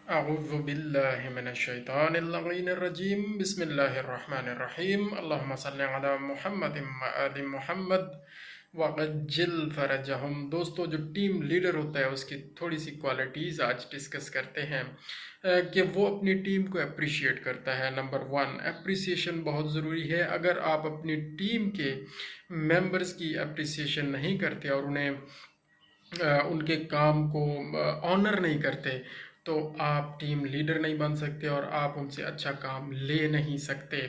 اعوذ باللہ من الشیطان اللعین الرجیم بسم اللہ الرحمن الرحیم اللہم صلی علی محمد وآل محمد وعجل فرجہم۔ دوستو، جو ٹیم لیڈر ہوتا ہے اس کی تھوڑی سی کوالٹیز آج ڈسکس کرتے ہیں کہ وہ اپنی ٹیم کو اپریشیٹ کرتا ہے۔ نمبر 1، اپریسیشن بہت ضروری ہے۔ اگر آپ اپنی ٹیم کے ممبرز کی اپریسیشن نہیں کرتے اور ان کے کام کو آنر نہیں کرتے تو آپ ٹیم لیڈر نہیں بن سکتے اور آپ ان سے اچھا کام لے نہیں سکتے۔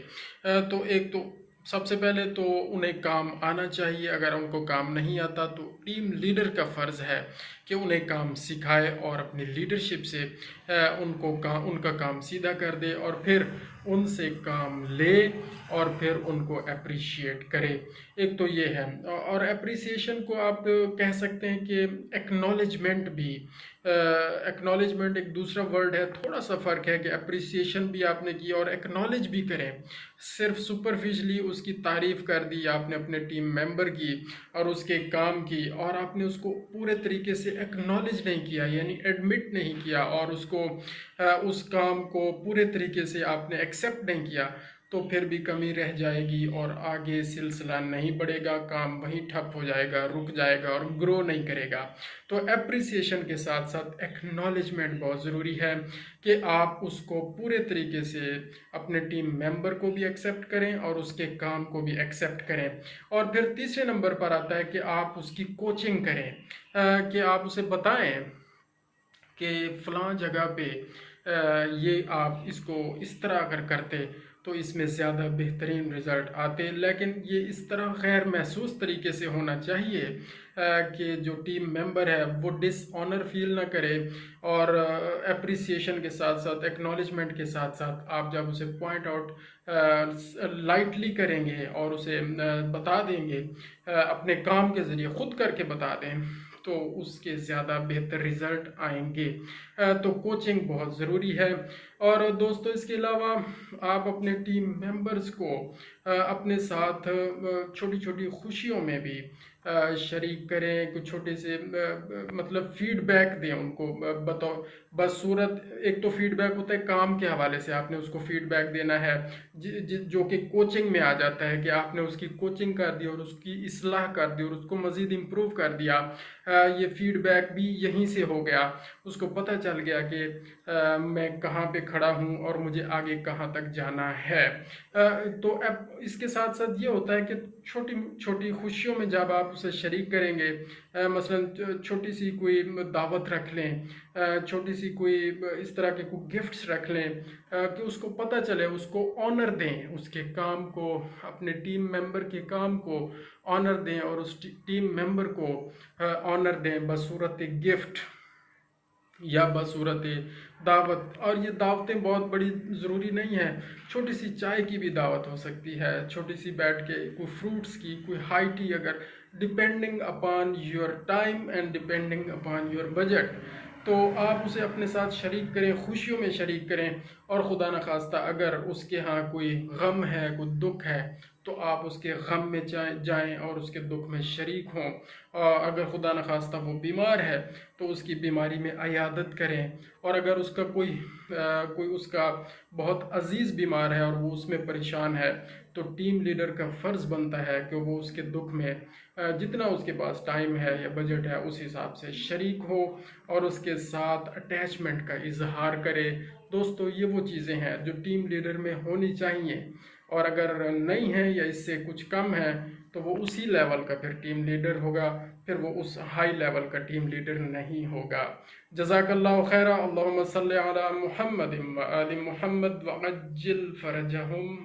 تو سب سے پہلے تو انہیں کام آنا چاہیے۔ اگر ان کو کام نہیں آتا تو ٹیم لیڈر کا فرض ہے کہ انہیں کام سکھائے اور اپنی لیڈرشپ سے ان کا کام سیدھا کر دے اور پھر ان سے کام لے اور پھر ان کو اپریشیٹ کرے۔ ایک تو یہ ہے، اور اپریسیشن کو آپ کہہ سکتے ہیں کہ ایکنالجمنٹ بھی۔ ایکنالجمنٹ ایک دوسرا ورڈ ہے، تھوڑا سا فرق ہے کہ اپریسیشن بھی آپ نے کی اور ایکنالج بھی کریں۔ صرف سپرفیشلی اس کی تعریف کر دی آپ نے اپنے ٹیم ممبر کی اور اس کے کام کی، اور آپ نے اس کو پورے طریقے سے ایکنالج نہیں کیا، یعنی ایڈمٹ نہیں کیا، اور اس کام کو پورے طریقے سے آپ نے ایکسیپٹ نہیں کیا، تو پھر بھی کمی رہ جائے گی اور آگے سلسلہ نہیں بڑھے گا، کام وہیں ٹھپ ہو جائے گا، رک جائے گا اور گرو نہیں کرے گا۔ تو اپریسیشن کے ساتھ ساتھ ایکنالجمنٹ بہت ضروری ہے کہ آپ اس کو پورے طریقے سے اپنے ٹیم ممبر کو بھی ایکسیپٹ کریں اور اس کے کام کو بھی ایکسیپٹ کریں۔ اور پھر تیسرے نمبر پر آتا ہے کہ آپ اس کی کوچنگ کریں، کہ آپ اسے بتائیں کہ فلاں جگہ پہ یہ آپ اس کو اس طرح اگر کرتے تو اس میں زیادہ بہترین رزلٹ آتے، لیکن یہ اس طرح غیر محسوس طریقے سے ہونا چاہیے کہ جو ٹیم ممبر ہے وہ ڈس آنر فیل نہ کرے۔ اور اپریسیشن کے ساتھ ساتھ ایکنالجمنٹ کے ساتھ ساتھ آپ جب اسے پوائنٹ آؤٹ لائٹلی کریں گے اور اسے بتا دیں گے اپنے کام کے ذریعے، خود کر کے بتا دیں، تو اس کے زیادہ بہتر رزلٹ آئیں گے۔ تو کوچنگ بہت ضروری ہے۔ اور دوستو، اس کے علاوہ آپ اپنے ٹیم ممبرز کو اپنے ساتھ چھوٹی چھوٹی خوشیوں میں بھی شریک کریں، کچھ چھوٹے سے مطلب فیڈ بیک دیں ان کو بصورت۔ ایک تو فیڈ بیک ہوتا ہے کام کے حوالے سے، آپ نے اس کو فیڈ بیک دینا ہے جو کہ کوچنگ میں آ جاتا ہے، کہ آپ نے اس کی کوچنگ کر دی اور اس کی اصلاح کر دی اور اس کو مزید امپروو کر دیا۔ یہ فیڈ بیک بھی یہیں سے ہو گیا، اس کو پتہ چل گیا کہ میں کہاں پہ کھڑا ہوں اور مجھے آگے کہاں تک جانا ہے۔ تو اب اس کے ساتھ ساتھ یہ ہوتا ہے کہ چھوٹی چھوٹی خوشیوں میں جب آپ اسے شریک کریں گے، مثلا چھوٹی سی کوئی دعوت رکھ لیں، چھوٹی سی کوئی اس طرح کے کوئی گفٹس رکھ لیں کہ اس کو پتہ چلے، اس کو آنر دیں، اس کے کام کو، اپنے ٹیم ممبر کے کام کو آنر دیں اور اس ٹیم ممبر کو آنر دیں بصورت گفٹ یا بصورت دعوت۔ اور یہ دعوتیں بہت بڑی ضروری نہیں ہیں، چھوٹی سی چائے کی بھی دعوت ہو سکتی ہے، چھوٹی سی بیٹھ کے کوئی فروٹس کی، کوئی ہائی ٹی، اگر depending upon your time and depending upon your budget, تو آپ اسے اپنے ساتھ شریک کریں، خوشیوں میں شریک کریں۔ اور خدا نخواستہ اگر اس کے ہاں کوئی غم ہے، کوئی دکھ ہے، تو آپ اس کے غم میں جائیں اور اس کے دکھ میں شریک ہوں۔ اگر خدا نخواستہ وہ بیمار ہے تو اس کی بیماری میں عیادت کریں، اور اگر اس کا کوئی اس کا بہت عزیز بیمار ہے اور وہ اس میں پریشان ہے، تو ٹیم لیڈر کا فرض بنتا ہے کہ وہ اس کے دکھ میں جتنا اس کے پاس ٹائم ہے یا بجٹ ہے اس حساب سے شریک ہو اور اس کے ساتھ اٹیچمنٹ کا اظہار کرے۔ دوستو، یہ وہ چیزیں ہیں جو ٹیم لیڈر میں ہونی چاہیے، اور اگر نہیں ہیں یا اس سے کچھ کم ہے تو وہ اسی لیول کا پھر ٹیم لیڈر ہوگا، پھر وہ اس ہائی لیول کا ٹیم لیڈر نہیں ہوگا۔ جزاک اللہ خیرہ۔ اللہم صلی علی محمد وآل محمد وعجل فرجہم۔